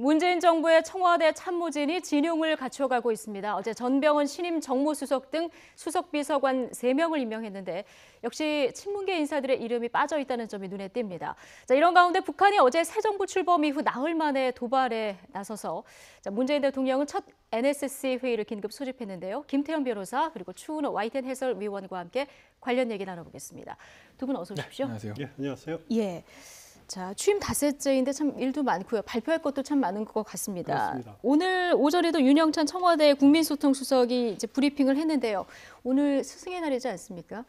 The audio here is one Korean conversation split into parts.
문재인 정부의 청와대 참모진이 진용을 갖춰가고 있습니다. 어제 전병헌 신임 정무수석 등 수석비서관 3명을 임명했는데 역시 친문계 인사들의 이름이 빠져 있다는 점이 눈에 띕니다. 이런 가운데 북한이 어제 새 정부 출범 이후 나흘 만에 도발에 나서서 문재인 대통령은 첫 NSC 회의를 긴급 소집했는데요. 김태현 변호사 그리고 추은호 YTN 해설위원과 함께 관련 얘기 나눠보겠습니다. 두 분 어서 오십시오. 네, 안녕하세요. 예, 안녕하세요. 예. 자, 취임 닷새째인데 참 일도 많고요. 발표할 것도 참 많은 것 같습니다. 그렇습니다. 오늘 오전에도 윤영찬 청와대 국민소통수석이 이제 브리핑을 했는데요. 오늘 스승의 날이지 않습니까?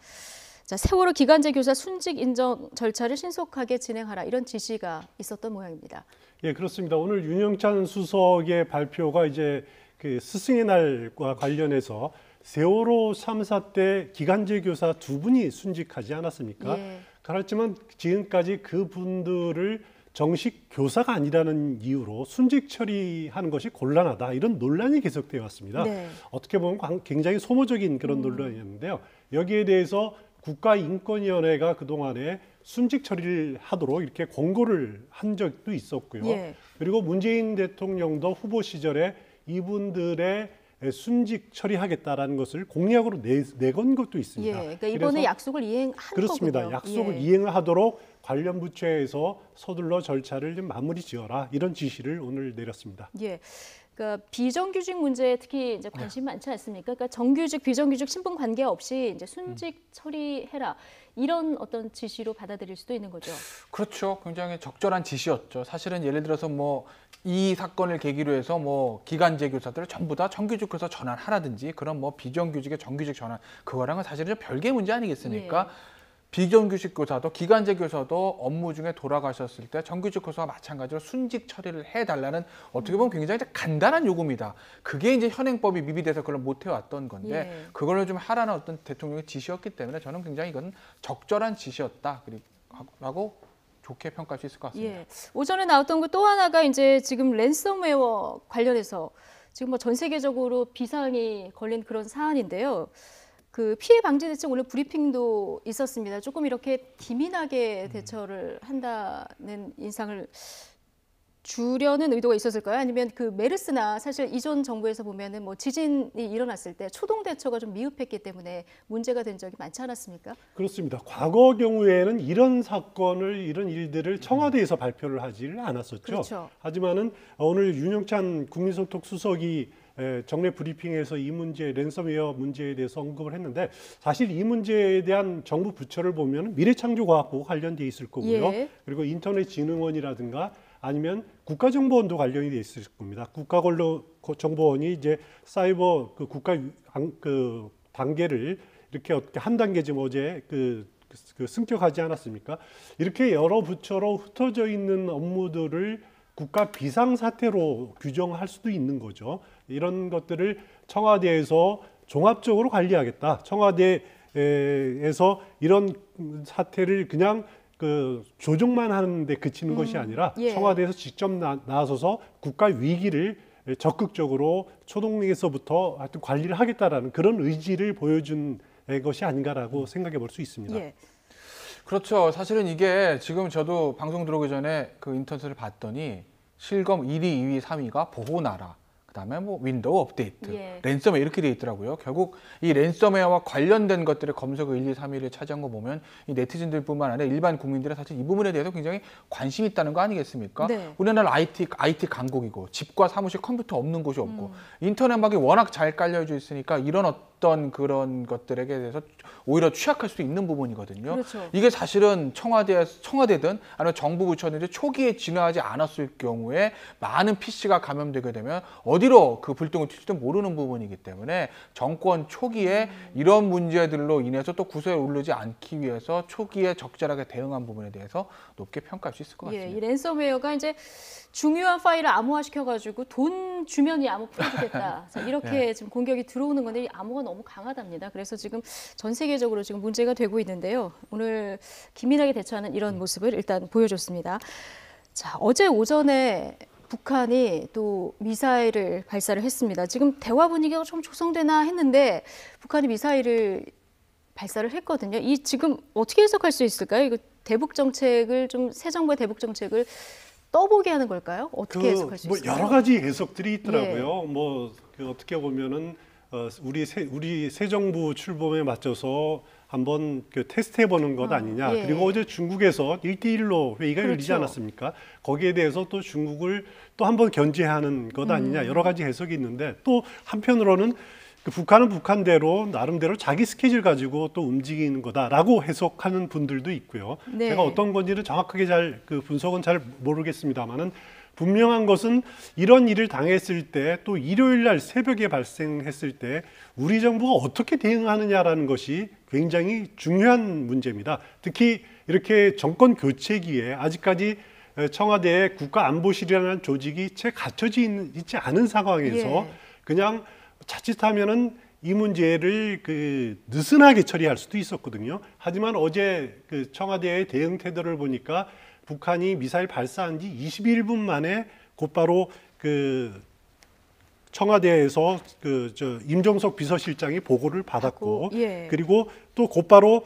자, 세월호 기간제 교사 순직 인정 절차를 신속하게 진행하라 이런 지시가 있었던 모양입니다. 예, 그렇습니다. 오늘 윤영찬 수석의 발표가 이제 그 스승의 날과 관련해서 세월호 참사 때 기간제 교사 2분이 순직하지 않았습니까? 예. 그렇지만 지금까지 그분들을 정식 교사가 아니라는 이유로 순직 처리하는 것이 곤란하다 이런 논란이 계속되어 왔습니다. 네. 어떻게 보면 굉장히 소모적인 그런 논란이었는데요. 여기에 대해서 국가인권위원회가 그동안에 순직 처리를 하도록 이렇게 권고를 한 적도 있었고요. 예. 그리고 문재인 대통령도 후보 시절에 이분들의 순직 처리하겠다라는 것을 공약으로 내건 것도 있습니다. 예. 그러니까 이번에 그래서 약속을 이행한 그렇습니다. 거군요. 약속을 예. 이행을 하도록 관련 부처에서 서둘러 절차를 좀 마무리 지어라 이런 지시를 오늘 내렸습니다. 예. 그러니까 비정규직 문제에 특히 이제 관심이 많지 않습니까? 그러니까 정규직, 비정규직 신분 관계 없이 이제 순직 처리해라 이런 어떤 지시로 받아들일 수도 있는 거죠. 그렇죠. 굉장히 적절한 지시였죠. 사실은 예를 들어서 뭐 이 사건을 계기로 해서 뭐 기간제 교사들을 전부 다 정규직 교사 전환하라든지 그런 뭐 비정규직의 정규직 전환 그거랑은 사실은 별개의 문제 아니겠습니까? 예. 비정규직 교사도 기간제 교사도 업무 중에 돌아가셨을 때 정규직 교사와 마찬가지로 순직 처리를 해달라는 어떻게 보면 굉장히 간단한 요구입니다. 그게 이제 현행법이 미비돼서 그걸 못 해왔던 건데 예. 그걸 좀 하라는 어떤 대통령의 지시였기 때문에 저는 굉장히 이건 적절한 지시였다 라고 좋게 평가할 수 있을 것 같습니다. 예. 오전에 나왔던 거 또 하나가 이제 지금 랜섬웨어 관련해서 지금 뭐 전 세계적으로 비상이 걸린 그런 사안인데요. 그 피해 방지 대책 오늘 브리핑도 있었습니다. 조금 이렇게 기민하게 대처를 한다는 인상을 주려는 의도가 있었을까요? 아니면 그 메르스나 사실 이전 정부에서 보면은 뭐 지진이 일어났을 때 초동 대처가 좀 미흡했기 때문에 문제가 된 적이 많지 않았습니까? 그렇습니다. 과거 경우에는 이런 사건을 이런 일들을 청와대에서 발표를 하지를 않았었죠. 그렇죠. 하지만은 오늘 윤영찬 국민소통 수석이 정례 브리핑에서 이 문제 랜섬웨어 문제에 대해서 언급을 했는데 사실 이 문제에 대한 정부 부처를 보면 미래창조과학부 관련돼 있을 거고요. 예. 그리고 인터넷진흥원이라든가 아니면 국가정보원도 관련이 돼 있을 겁니다. 국가정보원이 이제 사이버 그 국가 그 단계를 이렇게 어떻게 한 단계 좀 어제 그 승격하지 않았습니까? 이렇게 여러 부처로 흩어져 있는 업무들을 국가 비상사태로 규정할 수도 있는 거죠. 이런 것들을 청와대에서 종합적으로 관리하겠다. 청와대에서 이런 사태를 그냥 그 조정만 하는데 그치는 것이 아니라 예. 청와대에서 직접 나서서 국가 위기를 적극적으로 초동에서부터 하여튼 관리를 하겠다라는 그런 의지를 보여준 것이 아닌가라고 생각해 볼 수 있습니다. 예. 그렇죠. 사실은 이게 지금 저도 방송 들어오기 전에 그 인터넷을 봤더니 실검 1위, 2위, 3위가 보호나라, 그다음에 뭐 윈도우 업데이트, 예. 랜섬웨어 이렇게 돼 있더라고요. 결국 이 랜섬웨어와 관련된 것들의 검색어 1, 2, 3위를 차지한 거 보면 이 네티즌들뿐만 아니라 일반 국민들은 사실 이 부분에 대해서 굉장히 관심이 있다는 거 아니겠습니까? 네. 우리나라 IT 강국이고 집과 사무실 컴퓨터 없는 곳이 없고 인터넷망이 워낙 잘 깔려져 있으니까 이런 어떤 그런 것들에 대해서 오히려 취약할 수 있는 부분이거든요. 그렇죠. 이게 사실은 청와대든 아니면 정부 부처들이 초기에 진화하지 않았을 경우에 많은 PC가 감염되게 되면 어디로 그 불똥을 튈지도 모르는 부분이기 때문에 정권 초기에 이런 문제들로 인해서 또 구설에 오르지 않기 위해서 초기에 적절하게 대응한 부분에 대해서 높게 평가할 수 있을 것 같습니다. 예, 이 랜섬웨어가 이제 중요한 파일을 암호화시켜가지고 돈 주면 이 암호 풀어주겠다. 자, 이렇게 네. 지금 공격이 들어오는 건데 이 암호가 너무 강하답니다. 그래서 지금 전 세계적으로 지금 문제가 되고 있는데요. 오늘 기민하게 대처하는 이런 모습을 일단 보여줬습니다. 자, 어제 오전에 북한이 또 미사일을 발사를 했습니다. 지금 대화 분위기가 좀 조성되나 했는데 북한이 미사일을 발사를 했거든요. 이 지금 어떻게 해석할 수 있을까요? 이거 대북 정책을 좀 새 정부의 대북 정책을 떠보게 하는 걸까요? 어떻게 해석할 수 뭐 있을까요? 여러 가지 해석들이 있더라고요. 그 어떻게 보면은 우리 새 정부 출범에 맞춰서 한번 그 테스트해 보는 것 아니냐. 예. 그리고 어제 중국에서 1대1로 회의가 열리지 그렇죠. 않았습니까? 거기에 대해서 또 중국을 또 한번 견제하는 것 아니냐. 여러 가지 해석이 있는데 또 한편으로는 그 북한은 북한대로 나름대로 자기 스케줄 가지고 또 움직이는 거다라고 해석하는 분들도 있고요. 네. 제가 어떤 건지는 정확하게 그 분석은 잘 모르겠습니다만은 분명한 것은 이런 일을 당했을 때 또 일요일 날 새벽에 발생했을 때 우리 정부가 어떻게 대응하느냐라는 것이 굉장히 중요한 문제입니다. 특히 이렇게 정권 교체기에 아직까지 청와대에 국가안보실이라는 조직이 채 갖춰져 있지 않은 상황에서 예. 그냥 자칫하면은 이 문제를 느슨하게 처리할 수도 있었거든요. 하지만 어제 그 청와대의 대응 태도를 보니까 북한이 미사일 발사한 지 21분 만에 곧바로 그 청와대에서 임종석 비서실장이 보고를 받았고 예. 그리고 또 곧바로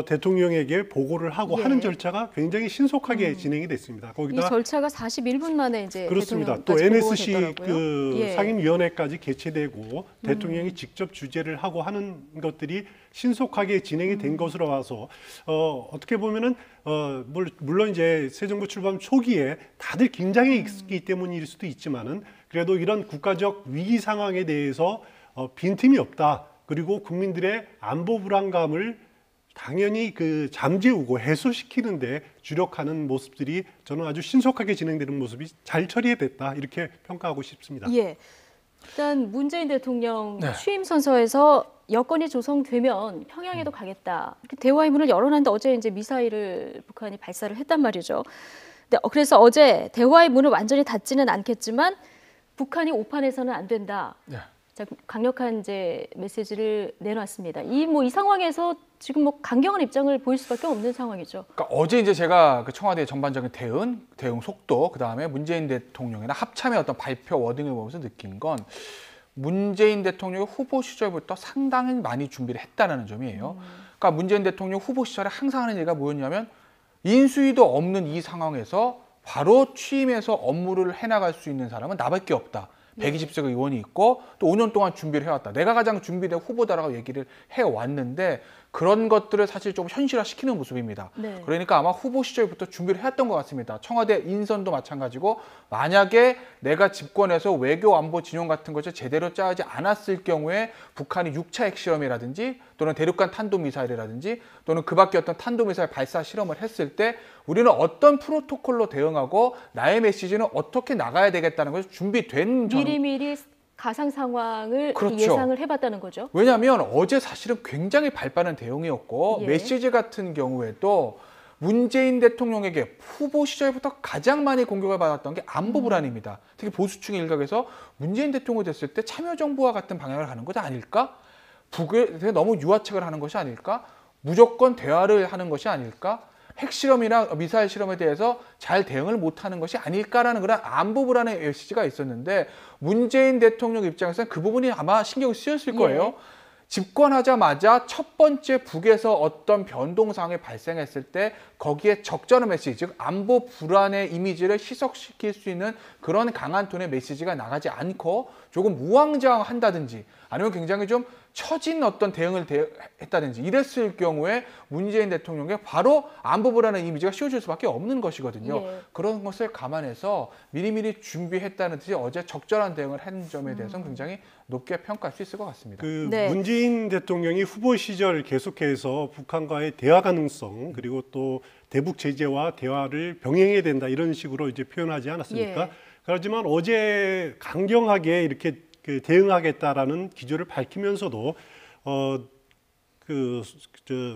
대통령에게 보고를 하고 예. 하는 절차가 굉장히 신속하게 진행이 됐습니다. 이 거기다 절차가 41분 만에 이제 그렇습니다. 또 대통령까지 NSC 보고가 됐더라고요. 예. 상임위원회까지 개최되고 대통령이 직접 주재를 하고 하는 것들이 신속하게 진행이 된 것으로 봐서 어떻게 보면은 물론 이제 새 정부 출범 초기에 다들 긴장해 있기 때문일 수도 있지만은 그래도 이런 국가적 위기 상황에 대해서 빈틈이 없다. 그리고 국민들의 안보 불안감을 당연히 잠재우고 해소시키는데 주력하는 모습들이 저는 아주 신속하게 진행되는 모습이 잘 처리됐다 이렇게 평가하고 싶습니다. 예. 일단 문재인 대통령 네. 취임 선서에서 여건이 조성되면 평양에도 가겠다. 이렇게 대화의 문을 열어놨는데 어제 이제 미사일을 북한이 발사를 했단 말이죠. 그래서 어제 대화의 문을 완전히 닫지는 않겠지만 북한이 오판해서는 안 된다. 네. 자, 강력한 이제 메시지를 내놨습니다. 이 상황에서 지금 뭐 강경한 입장을 보일 수밖에 없는 상황이죠. 그러니까 어제 이제 제가 그 청와대의 전반적인 대응 속도, 그 다음에 문재인 대통령이나 합참의 어떤 발표 워딩을 보면서 느낀 건 문재인 대통령의 후보 시절부터 상당히 많이 준비를 했다는 점이에요. 그러니까 문재인 대통령 후보 시절에 항상 하는 얘기가 뭐였냐면 인수위도 없는 이 상황에서 바로 취임해서 업무를 해나갈 수 있는 사람은 나밖에 없다. 120석 의원이 있고 또 5년 동안 준비를 해왔다. 내가 가장 준비된 후보다라고 얘기를 해왔는데 그런 것들을 사실 좀 현실화시키는 모습입니다. 네. 그러니까 아마 후보 시절부터 준비를 해왔던 것 같습니다. 청와대 인선도 마찬가지고 만약에 내가 집권해서 외교 안보 진영 같은 것을 제대로 짜지 않았을 경우에 북한이 6차 핵실험이라든지 또는 대륙간 탄도미사일이라든지 또는 그 밖에 어떤 탄도미사일 발사 실험을 했을 때 우리는 어떤 프로토콜로 대응하고 나의 메시지는 어떻게 나가야 되겠다는 것이 준비된 미리미리 가상 상황을 그렇죠. 예상을 해봤다는 거죠. 왜냐하면 어제 사실은 굉장히 발빠른 대응이었고 예. 메시지 같은 경우에도 문재인 대통령에게 후보 시절부터 가장 많이 공격을 받았던 게 안보 불안입니다. 특히 보수층의 일각에서 문재인 대통령이 됐을 때 참여정부와 같은 방향을 가는 것이 아닐까? 북에 대해 너무 유화책을 하는 것이 아닐까? 무조건 대화를 하는 것이 아닐까? 핵실험이나 미사일 실험에 대해서 잘 대응을 못하는 것이 아닐까라는 그런 안보 불안의 메시지가 있었는데 문재인 대통령 입장에서는 그 부분이 아마 신경이 쓰였을 거예요. 예. 집권하자마자 첫 번째 북에서 어떤 변동사항이 발생했을 때 거기에 적절한 메시지, 즉 안보 불안의 이미지를 희석시킬 수 있는 그런 강한 톤의 메시지가 나가지 않고 조금 우왕좌왕한다든지 아니면 굉장히 좀 처진 어떤 대응을 했다든지 이랬을 경우에 문재인 대통령에게 바로 안보 불안의 이미지가 씌워질 수밖에 없는 것이거든요. 예. 그런 것을 감안해서 미리미리 준비했다는 듯이 어제 적절한 대응을 한 점에 대해서는 굉장히 높게 평가할 수 있을 것 같습니다. 네. 문재인 대통령이 후보 시절 계속해서 북한과의 대화 가능성 그리고 또 대북 제재와 대화를 병행해야 된다 이런 식으로 이제 표현하지 않았습니까? 예. 그렇지만 어제 강경하게 이렇게 대응하겠다라는 기조를 밝히면서도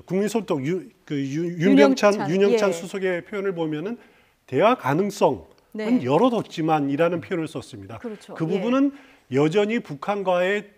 국민소통 윤영찬 예. 수석의 표현을 보면은 대화 가능성은 네. 열어뒀지만이라는 표현을 썼습니다. 그렇죠. 그 부분은 여전히 북한과의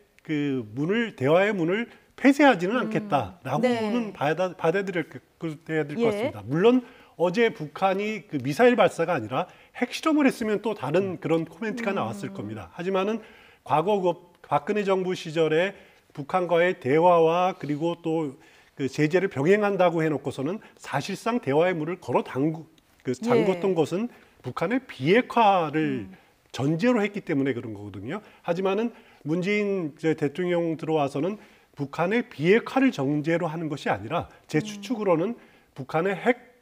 대화의 문을 폐쇄하지는 않겠다라고는 네. 받아들여야 될 것 예. 같습니다. 물론 어제 북한이 미사일 발사가 아니라 핵실험을 했으면 또 다른 그런 코멘트가 나왔을 겁니다. 하지만은 과거 박근혜 정부 시절에 북한과의 대화와 그리고 또 제재를 병행한다고 해놓고서는 사실상 대화의 문을 잠궜던 것은 북한의 비핵화를 전제로 했기 때문에 그런 거거든요. 하지만은 문재인 대통령 들어와서는 북한의 비핵화를 전제로 하는 것이 아니라 제 추측으로는 북한의 핵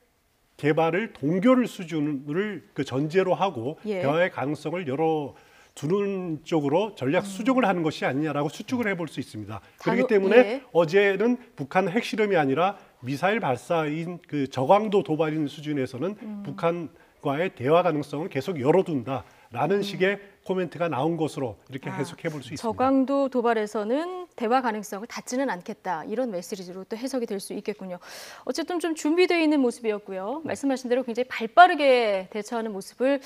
개발을 동결을 수준을 그 전제로 하고 예. 대화의 가능성을 열어 두는 쪽으로 전략 수정을 하는 것이 아니냐라고 추측을 해볼 수 있습니다. 그렇기 때문에 예. 어제는 북한 핵실험이 아니라 미사일 발사인 그 저강도 도발인 수준에서는 북한과의 대화 가능성을 계속 열어둔다라는 식의 코멘트가 나온 것으로 이렇게 해석해 볼 수 있습니다. 저강도 도발에서는 대화 가능성을 닫지는 않겠다. 이런 메시지로 또 해석이 될 수 있겠군요. 어쨌든 좀 준비되어 있는 모습이었고요. 말씀하신 대로 굉장히 발빠르게 대처하는 모습을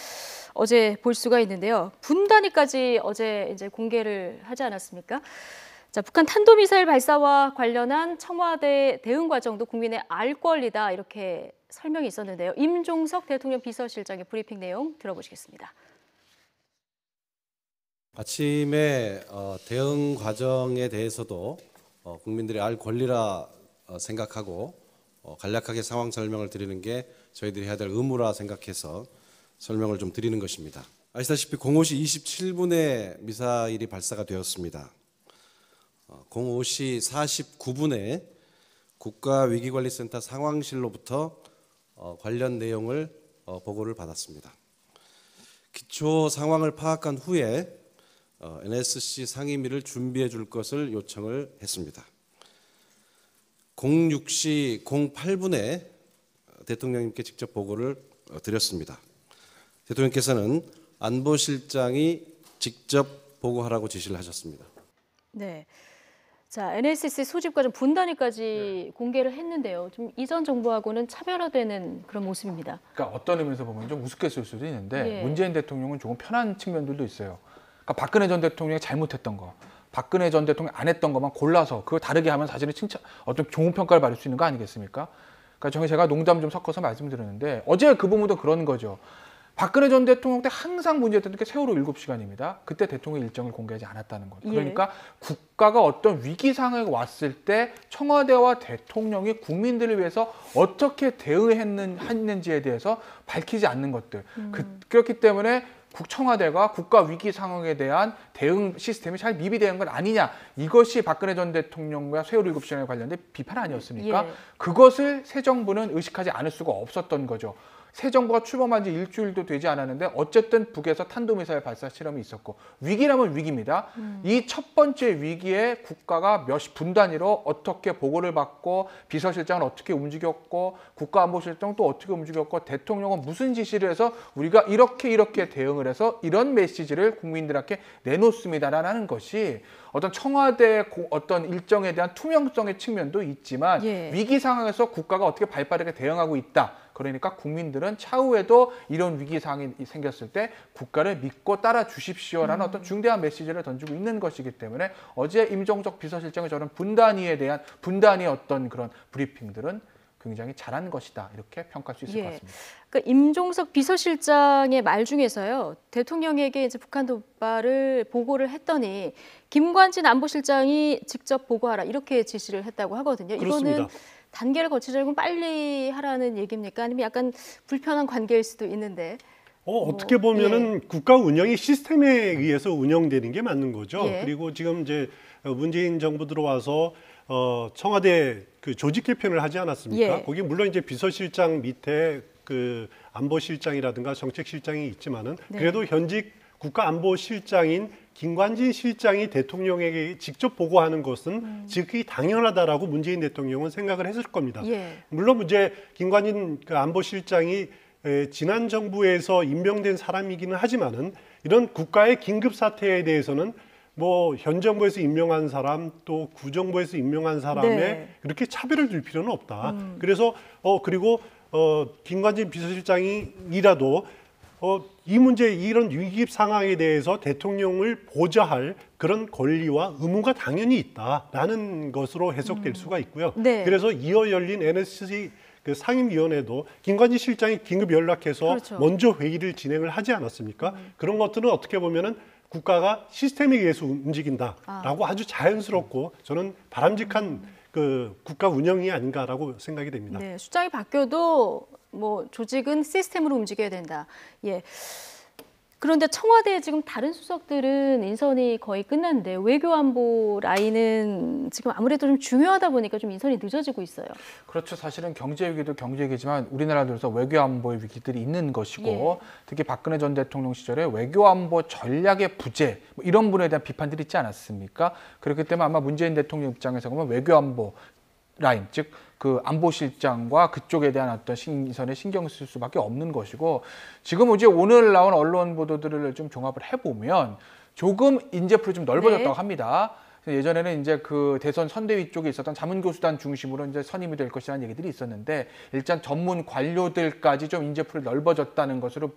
어제 볼 수가 있는데요. 분단위까지 어제 이제 공개를 하지 않았습니까? 자, 북한 탄도미사일 발사와 관련한 청와대 대응 과정도 국민의 알 권리다. 이렇게 설명이 있었는데요. 임종석 대통령 비서실장의 브리핑 내용 들어보시겠습니다. 아침에 대응 과정에 대해서도 국민들이 알 권리라 생각하고 간략하게 상황 설명을 드리는 게 저희들이 해야 될 의무라 생각해서 설명을 좀 드리는 것입니다. 아시다시피 05시 27분에 미사일이 발사가 되었습니다. 05시 49분에 국가위기관리센터 상황실로부터 관련 내용을 보고를 받았습니다. 기초 상황을 파악한 후에 NSC 상임위를 준비해 줄 것을 요청을 했습니다. 06시 08분에 대통령님께 직접 보고를 드렸습니다. 대통령께서는 안보실장이 직접 보고하라고 지시를 하셨습니다. 네. 자, NSC 소집 과정 분단위까지 공개를 했는데요. 좀 이전 정부하고는 차별화되는 그런 모습입니다. 그러니까 어떤 의미에서 보면 좀 우습게 쓸 수도 있는데 예. 문재인 대통령은 조금 편한 측면들도 있어요. 그러니까 박근혜 전 대통령이 잘못했던 거, 박근혜 전 대통령이 안 했던 것만 골라서 그걸 다르게 하면 사실은 어떤 좋은 평가를 받을 수 있는 거 아니겠습니까? 그러니까 제가 농담 좀 섞어서 말씀드렸는데 어제 그 부분도 그런 거죠. 박근혜 전 대통령 때 항상 문제였던 게 세월호 7시간입니다. 그때 대통령 일정을 공개하지 않았다는 것. 그러니까 국가가 어떤 위기 상황에 왔을 때 청와대와 대통령이 국민들을 위해서 어떻게 대응했는지에 대해서 밝히지 않는 것들. 그렇기 때문에 청와대가 국가 위기 상황에 대한 대응 시스템이 잘 미비되는 건 아니냐. 이것이 박근혜 전 대통령과 세월호 7시간에 관련된 비판 아니었습니까? 예. 그것을 새 정부는 의식하지 않을 수가 없었던 거죠. 새 정부가 출범한 지 일주일도 되지 않았는데 어쨌든 북에서 탄도미사일 발사 실험이 있었고 위기라면 위기입니다. 이 첫 번째 위기에 국가가 몇 분 단위로 어떻게 보고를 받고 비서실장은 어떻게 움직였고 국가안보실장 또 어떻게 움직였고 대통령은 무슨 지시를 해서 우리가 이렇게 대응을 해서 이런 메시지를 국민들한테 내놓습니다라는 것이 어떤 청와대의 어떤 일정에 대한 투명성의 측면도 있지만 예. 위기 상황에서 국가가 어떻게 발빠르게 대응하고 있다. 그러니까 국민들은 차후에도 이런 위기 상황이 생겼을 때 국가를 믿고 따라 주십시오라는 어떤 중대한 메시지를 던지고 있는 것이기 때문에 어제 임종석 비서실장의 저는 분단위의 어떤 그런 브리핑들은 굉장히 잘한 것이다. 이렇게 평가할 수 있을 것 같습니다. 그러니까 임종석 비서실장의 말 중에서요. 대통령에게 이제 북한 도발을 보고를 했더니 김관진 안보실장이 직접 보고하라 이렇게 지시를 했다고 하거든요. 그렇습니다. 이거는 단계를 거치지 말고 빨리 하라는 얘기입니까? 아니면 약간 불편한 관계일 수도 있는데. 어떻게 보면은 국가 운영이 시스템에 의해서 운영되는 게 맞는 거죠. 예. 그리고 지금 이제 문재인 정부 들어와서 청와대 그 조직 개편을 하지 않았습니까? 예. 거기 물론 이제 비서실장 밑에 그 안보실장이라든가 정책실장이 있지만은 네. 그래도 현직 국가안보실장인 김관진 실장이 대통령에게 직접 보고하는 것은 지극히 당연하다라고 문재인 대통령은 생각을 했을 겁니다. 예. 물론 이제 김관진 그 안보실장이 지난 정부에서 임명된 사람이기는 하지만은 이런 국가의 긴급 사태에 대해서는 뭐 현 정부에서 임명한 사람 또 구정부에서 임명한 사람에 네. 그렇게 차별을 둘 필요는 없다. 그래서 그리고 김관진 비서실장이라도 이 문제 이런 위기 상황에 대해서 대통령을 보좌할 그런 권리와 의무가 당연히 있다라는 것으로 해석될 수가 있고요. 네. 그래서 이어 열린 NSC 그 상임위원회도 김관진 실장이 긴급 연락해서 그렇죠. 먼저 회의를 진행을 하지 않았습니까? 그런 것들은 어떻게 보면은 국가가 시스템에 의해서 움직인다라고 아주 자연스럽고 저는 바람직한 그 국가 운영이 아닌가라고 생각이 됩니다. 네, 수장이 바뀌어도 뭐 조직은 시스템으로 움직여야 된다. 예. 그런데 청와대 지금 다른 수석들은 인선이 거의 끝났는데 외교안보 라인은 지금 아무래도 좀 중요하다 보니까 좀 인선이 늦어지고 있어요. 그렇죠. 사실은 경제 위기도 경제 위기지만 우리나라 들어서 외교안보의 위기들이 있는 것이고 예. 특히 박근혜 전 대통령 시절에 외교안보 전략의 부재 뭐 이런 부분에 대한 비판들이 있지 않았습니까? 그렇기 때문에 아마 문재인 대통령 입장에서 보면 외교안보 라인, 즉 그 안보실장과 그쪽에 대한 어떤 인선에 신경 쓸 수밖에 없는 것이고 지금 이제 오늘 나온 언론 보도들을 좀 종합을 해보면 조금 인재풀이 좀 넓어졌다고 네. 합니다. 예전에는 이제 그 대선 선대위 쪽에 있었던 자문교수단 중심으로 이제 선임이 될 것이라는 얘기들이 있었는데 일단 전문 관료들까지 좀 인재풀이 넓어졌다는 것으로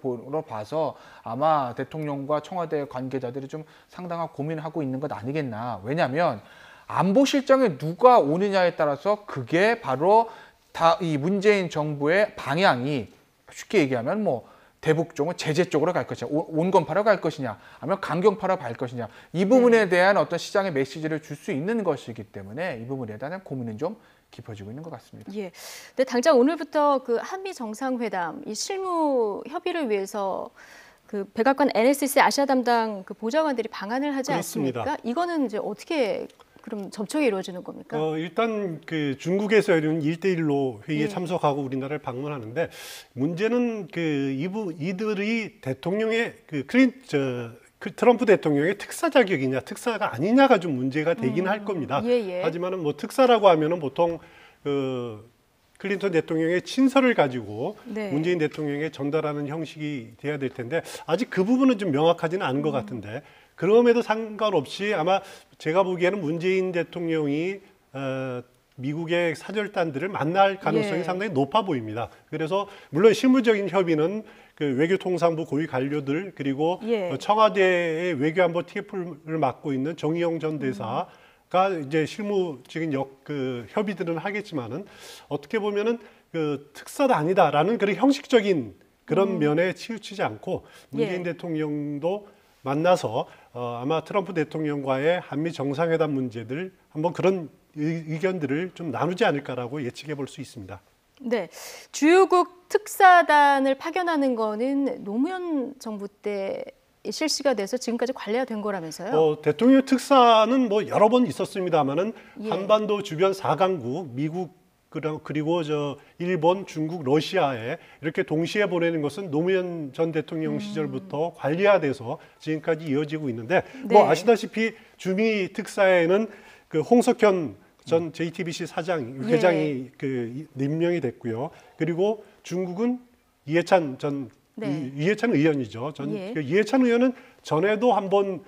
봐서 아마 대통령과 청와대 관계자들이 좀 상당한 고민을 하고 있는 것 아니겠나. 왜냐하면 안보실장에 누가 오느냐에 따라서 그게 바로 다 이 문재인 정부의 방향이 쉽게 얘기하면 뭐 대북 쪽은 제재 쪽으로 갈 것이냐, 온건파로 갈 것이냐, 아니면 강경파로 갈 것이냐 이 부분에 대한 어떤 시장의 메시지를 줄 수 있는 것이기 때문에 이 부분에 대한 고민은 좀 깊어지고 있는 것 같습니다. 예. 근데 당장 오늘부터 그 한미 정상회담 이 실무 협의를 위해서 그 백악관 NSC 아시아 담당 그 보좌관들이 방한을 하지 그렇습니다. 않습니까? 이거는 이제 어떻게 그럼 접촉이 이루어지는 겁니까? 일단 그 중국에서 열리는 1대1로 회의에 예. 참석하고 우리나라를 방문하는데 문제는 그 이들이 대통령의 트럼프 대통령의 특사 자격이냐 특사가 아니냐가 좀 문제가 되긴 할 겁니다. 예. 하지만은 뭐 특사라고 하면은 보통 클린턴 대통령의 친서를 가지고 네. 문재인 대통령에 전달하는 형식이 돼야 될 텐데 아직 그 부분은 좀 명확하지는 않은 것 같은데 그럼에도 상관없이 아마 제가 보기에는 문재인 대통령이 미국의 사절단들을 만날 가능성이 예. 상당히 높아 보입니다. 그래서 물론 실무적인 협의는 그 외교통상부 고위 관료들 그리고 예. 청와대의 외교안보 TF를 맡고 있는 정의용 전 대사가 이제 실무적인 협의들은 하겠지만은 어떻게 보면은 그 특사도 아니다라는 그런 형식적인 그런 면에 치우치지 않고 문재인 예. 대통령도 만나서 아마 트럼프 대통령과의 한미 정상회담 문제들 한번 그런 의견들을 좀 나누지 않을까라고 예측해 볼 수 있습니다. 네, 주요국 특사단을 파견하는 거는 노무현 정부 때 실시가 돼서 지금까지 관리가 된 거라면서요? 대통령 특사는 뭐 여러 번 있었습니다만은 예. 한반도 주변 4강국 미국 그리고 일본, 중국, 러시아에 이렇게 동시에 보내는 것은 노무현 전 대통령 시절부터 관리화돼서 지금까지 이어지고 있는데 네. 뭐 아시다시피 주미 특사에는 그 홍석현 전 JTBC 회장이 그 임명이 됐고요. 그리고 중국은 이해찬 의원이죠. 그 이해찬 의원은 전에도 한번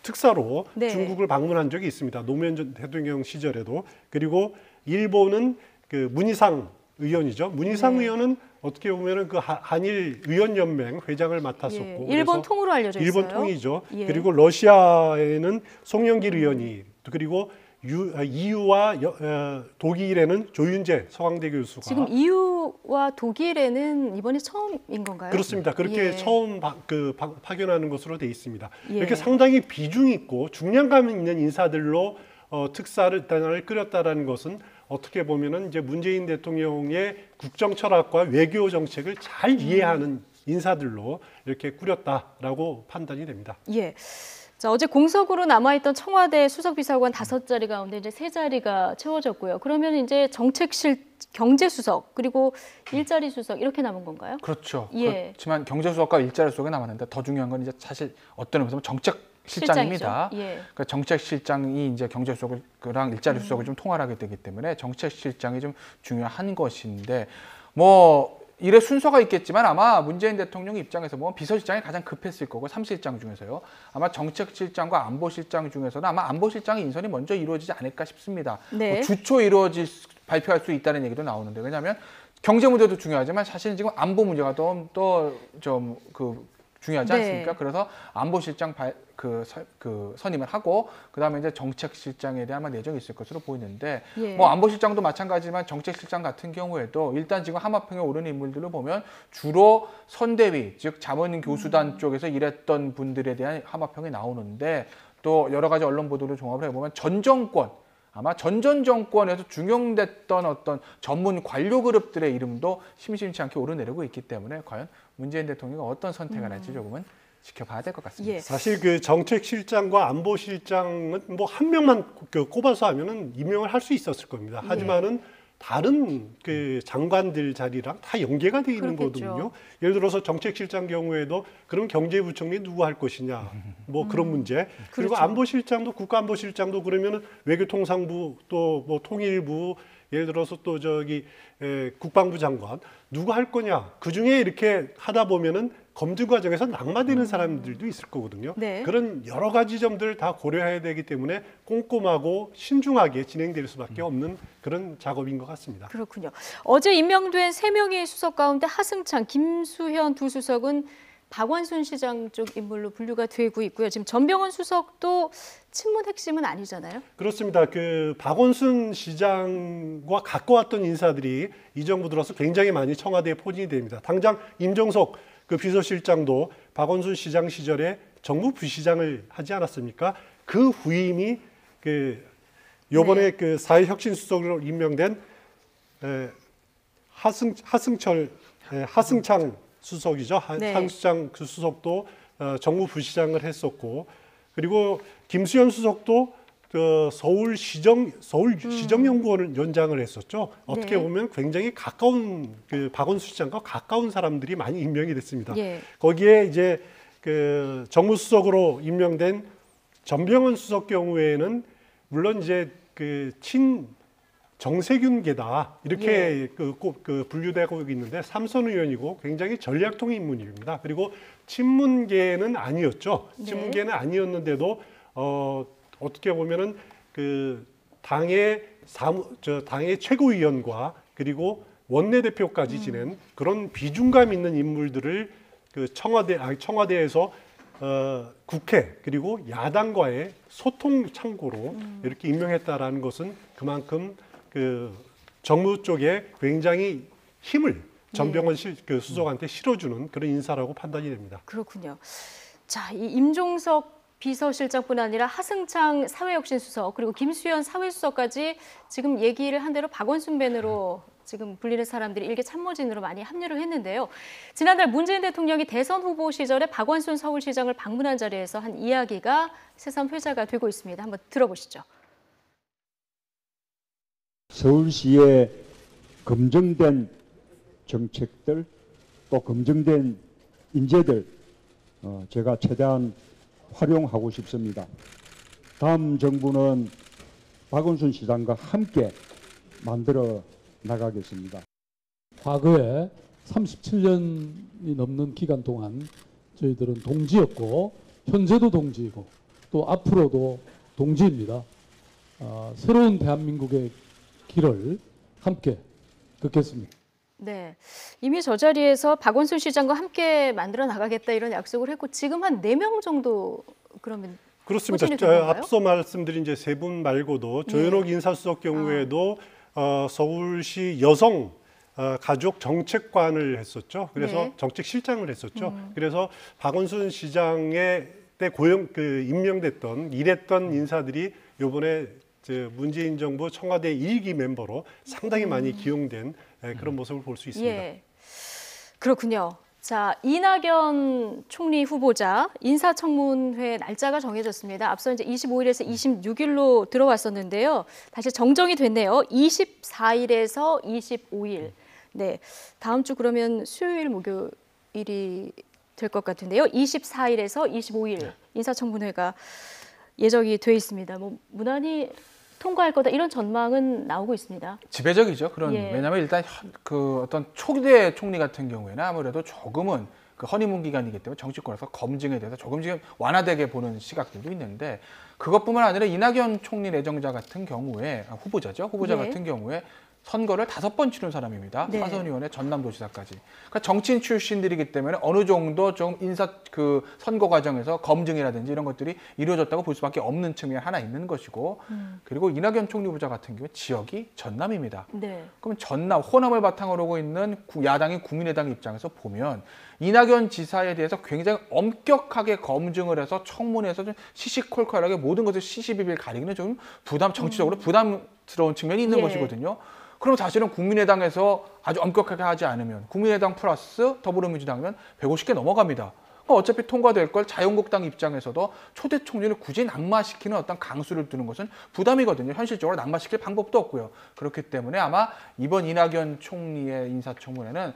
특사로 네. 중국을 방문한 적이 있습니다. 노무현 전 대통령 시절에도. 그리고 일본은 그 문희상 의원이죠. 문희상 네. 의원은 어떻게 보면은 그 한일 의원연맹 회장을 맡았었고, 예. 일본 그래서 통으로 알려져 있어요. 일본 통이죠. 예. 그리고 러시아에는 송영길 의원이 그리고 EU와 독일에는 조윤재 서강대 교수가 지금 EU와 독일에는 이번이 처음인 건가요? 그렇습니다. 그렇게 예. 처음 파견하는 것으로 돼 있습니다. 예. 이렇게 상당히 비중 있고 중량감 있는 인사들로 특사단을 꾸렸다라는 것은 어떻게 보면은 이제 문재인 대통령의 국정 철학과 외교 정책을 잘 이해하는 인사들로 이렇게 꾸렸다라고 판단이 됩니다. 예. 자, 어제 공석으로 남아있던 청와대 수석비서관 5자리 가운데 이제 3자리가 채워졌고요. 그러면 이제 정책실 경제수석 그리고 일자리 수석 이렇게 남은 건가요? 그렇죠. 예. 그렇지만 경제수석과 일자리 수석이 남았는데 더 중요한 건 이제 사실 어떤 의미에서 정책실장입니다. 실장이죠. 예. 그러니까 정책실장이 이제 경제수석이랑 일자리 수석을 좀 통할하게 되기 때문에 정책실장이 좀 중요한 것인데 뭐 일의 순서가 있겠지만 아마 문재인 대통령 입장에서 보면 비서실장이 가장 급했을 거고 3실장 중에서요. 아마 정책실장과 안보실장 중에서는 아마 안보실장의 인선이 먼저 이루어지지 않을까 싶습니다. 네. 뭐 주초 발표할 수 있다는 얘기도 나오는데 왜냐하면 경제 문제도 중요하지만 사실 지금 안보 문제가 또 좀 중요하지 네. 않습니까? 그래서 안보실장 선임을 하고 그다음에 이제 정책실장에 대한 내정이 있을 것으로 보이는데 예. 뭐 안보실장도 마찬가지지만 정책실장 같은 경우에도 일단 지금 하마평에 오르는 인물들을 보면 주로 선대위 즉 자문교수단 쪽에서 일했던 분들에 대한 하마평이 나오는데 또 여러 가지 언론 보도를 종합을 해보면 전 정권 아마 전전 정권에서 중용됐던 어떤 전문 관료 그룹들의 이름도 심심치 않게 오르내리고 있기 때문에 과연 문재인 대통령이 어떤 선택을 할지 조금은 지켜봐야 될 것 같습니다. 예. 사실 그 정책실장과 안보실장은 뭐 한 명만 꼽아서 하면은 임명을 할 수 있었을 겁니다. 하지만은 다른 그 장관들 자리랑 다 연계가 돼 있는 그렇겠죠. 거거든요. 예를 들어서 정책실장 경우에도 그럼 경제부총리 누구 할 것이냐, 뭐 그런 문제. 그리고 그렇죠. 안보실장도 국가안보실장도 그러면은 외교통상부 또 뭐 통일부 예를 들어서 또 저기 국방부 장관 누구 할 거냐. 그 중에 이렇게 하다 보면은 검증 과정에서 낙마되는 사람들도 있을 거거든요. 네. 그런 여러 가지 점들을 다 고려해야 되기 때문에 꼼꼼하고 신중하게 진행될 수밖에 없는 그런 작업인 것 같습니다. 그렇군요. 어제 임명된 3명의 수석 가운데 하승창, 김수현 두 수석은 박원순 시장 쪽 인물로 분류가 되고 있고요. 지금 전병헌 수석도 친문 핵심은 아니잖아요. 그렇습니다. 그 박원순 시장과 가까웠던 인사들이 이 정부 들어서 굉장히 많이 청와대에 포진이 됩니다. 당장 임종석 그 비서실장도 박원순 시장 시절에 정무 부시장을 하지 않았습니까? 그 후임이 그 요번에 그 사회혁신 수석으로 임명된 하승창 수석이죠. 네. 하승창 그 수석도 정무 부시장을 했었고, 그리고 김수현 수석도 그 서울시정연구원 연장을 했었죠. 어떻게 네. 보면 굉장히 가까운 그 박원순 시장과 가까운 사람들이 많이 임명이 됐습니다. 예. 거기에 이제 그 정무수석으로 임명된 전병헌 수석 경우에는 물론 이제 그 친 정세균계다 이렇게 그 분류되고 있는데 삼선 의원이고 굉장히 전략통 인물입니다. 그리고 친문계는 아니었죠. 네. 친문계는 아니었는데도 어떻게 보면은 그 당의 당의 최고위원과 그리고 원내대표까지 지낸 그런 비중감 있는 인물들을 그 청와대에서 국회 그리고 야당과의 소통 창구로 이렇게 임명했다라는 것은 그만큼 그 정무 쪽에 굉장히 힘을 전병헌 그 수석한테 실어주는 그런 인사라고 판단이 됩니다. 그렇군요. 자, 이 임종석 비서실장뿐 아니라 하승창 사회혁신수석 그리고 김수현 사회수석까지 지금 얘기를 한 대로 박원순 밴으로 지금 불리는 사람들이 일개 참모진으로 많이 합류를 했는데요. 지난달 문재인 대통령이 대선 후보 시절에 박원순 서울시장을 방문한 자리에서 한 이야기가 새삼 회자가 되고 있습니다. 한번 들어보시죠. 서울시의 검증된 정책들 또 검증된 인재들 제가 최대한 활용하고 싶습니다. 다음 정부는 박원순 시장과 함께 만들어 나가겠습니다. 과거에 37년이 넘는 기간 동안 저희들은 동지였고 현재도 동지이고 또 앞으로도 동지입니다. 새로운 대한민국의 길을 함께 걷겠습니다. 네, 이미 저 자리에서 박원순 시장과 함께 만들어 나가겠다 이런 약속을 했고 지금 한 4명 정도 그러면 그렇습니다. 포진이 된 건가요? 앞서 말씀드린 이제 세 분 말고도 조현옥 인사수석 경우에도 서울시 여성 가족 정책관을 했었죠. 그래서 네. 정책실장을 했었죠. 그래서 박원순 시장의 때 임명됐던 일했던 인사들이 이번에 문재인 정부 청와대 1기 멤버로 상당히 많이 기용된 그런 모습을 볼 수 있습니다. 예, 그렇군요. 자, 이낙연 총리 후보자 인사청문회 날짜가 정해졌습니다. 앞서 이제 25일에서 26일로 들어왔었는데요. 다시 정정이 됐네요. 24일에서 25일. 네, 다음 주 그러면 수요일, 목요일이 될 것 같은데요. 24일에서 25일 인사청문회가 예정이 돼 있습니다. 뭐 무난히 통과할 거다 이런 전망은 나오고 있습니다. 지배적이죠. 그런 예. 왜냐하면 일단 그 어떤 초대 총리 같은 경우에는 아무래도 조금은 그 허니문 기간이기 때문에 정치권에서 검증에 대해서 조금 지금 완화되게 보는 시각들도 있는데 그것뿐만 아니라 이낙연 총리 내정자 같은 경우에 후보자죠. 후보자 네. 같은 경우에 선거를 5번 치른 사람입니다. 네. 사선 의원의 전남도지사까지. 그러니까 정치인 출신들이기 때문에 어느 정도 좀 선거 과정에서 검증이라든지 이런 것들이 이루어졌다고 볼 수밖에 없는 측면이 하나 있는 것이고, 그리고 이낙연 총리 부자 같은 경우 지역이 전남입니다. 네. 그럼 전남, 호남을 바탕으로 하고 있는 야당인 국민의당 입장에서 보면 이낙연 지사에 대해서 굉장히 엄격하게 검증을 해서 청문회에서 좀 시시콜콜하게 모든 것을 시시비비를 가리기는 좀 정치적으로 부담스러운 측면이 있는 예. 것이거든요. 그럼 사실은 국민의당에서 아주 엄격하게 하지 않으면 국민의당 플러스 더불어민주당이면 150개 넘어갑니다. 그럼 어차피 통과될 걸 자유한국당 입장에서도 초대 총리를 굳이 낙마시키는 어떤 강수를 두는 것은 부담이거든요. 현실적으로 낙마시킬 방법도 없고요. 그렇기 때문에 아마 이번 이낙연 총리의 인사청문회는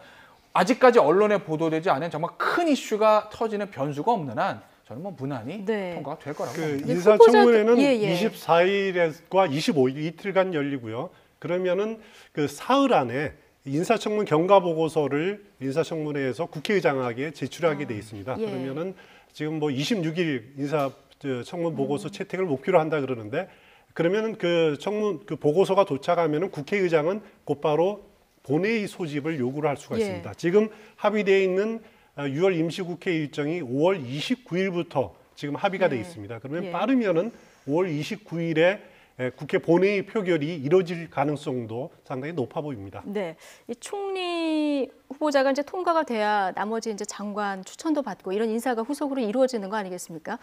아직까지 언론에 보도되지 않은 정말 큰 이슈가 터지는 변수가 없는 한 저는 뭐 무난히 네. 통과가 될 거라고 그 봅니다. 인사청문회는 예, 예. 24일과 25일 이틀간 열리고요. 그러면은 그 사흘 안에 인사청문 경과 보고서를 인사청문회에서 국회의장에게 제출하게 돼 있습니다. 예. 그러면은 지금 뭐 26일 인사청문 보고서 채택을 목표로 한다 그러는데, 그러면은 그 청문 그 보고서가 도착하면은 국회의장은 곧바로 본회의 소집을 요구를 할 수가 예. 있습니다. 지금 합의되어 있는 6월 임시국회 일정이 5월 29일부터 지금 합의가 돼 있습니다. 그러면 예. 빠르면은 5월 29일에 국회 본회의 표결이 이뤄질 가능성도 상당히 높아 보입니다. 네, 이 총리 후보자가 이제 통과가 돼야 나머지 이제 장관 추천도 받고 이런 인사가 후속으로 이루어지는 거 아니겠습니까?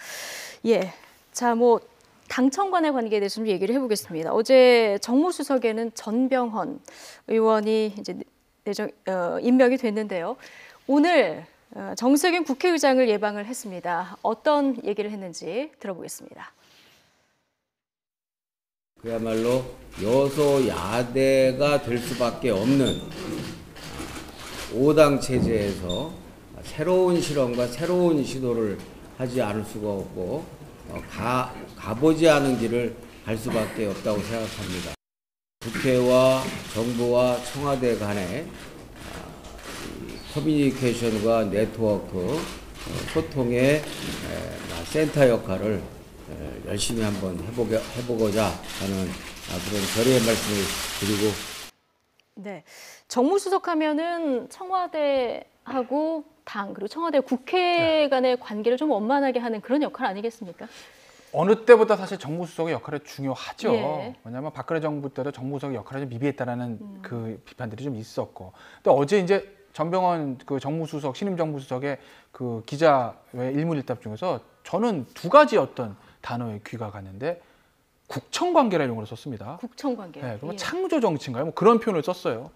예, 자, 뭐 당청 간의 관계에 대해서 좀 얘기를 해보겠습니다. 어제 정무수석에는 전병헌 의원이 이제 임명이 됐는데요. 오늘 정세균 국회의장을 예방을 했습니다. 어떤 얘기를 했는지 들어보겠습니다. 그야말로 여소야대가 될 수밖에 없는 5당 체제에서 새로운 실험과 새로운 시도를 하지 않을 수가 없고 가보지 않은 길을 갈 수밖에 없다고 생각합니다. 국회와 정부와 청와대 간의 커뮤니케이션과 네트워크, 소통의 센터 역할을 열심히 한번 해보고자 하는 그런 결의의 말씀을 드리고. 네, 정무수석 하면은 청와대하고 당 그리고 청와대 국회 간의 관계를 좀 원만하게 하는 그런 역할 아니겠습니까? 어느 때보다 사실 정무수석의 역할이 중요하죠. 예. 왜냐하면 박근혜 정부 때도 정무수석의 역할이 좀 미비했다라는 그 비판들이 좀 있었고, 또 어제 이제 전병헌 그 정무수석 신임 정무수석의 그 기자회 일문일답 중에서 저는 두 가지 어떤 단어에 귀가 갔는데 국청관계라는 용어를 썼습니다. 국청관계. 네, 그러면 예. 창조 정치인가요? 뭐 그런 표현을 썼어요.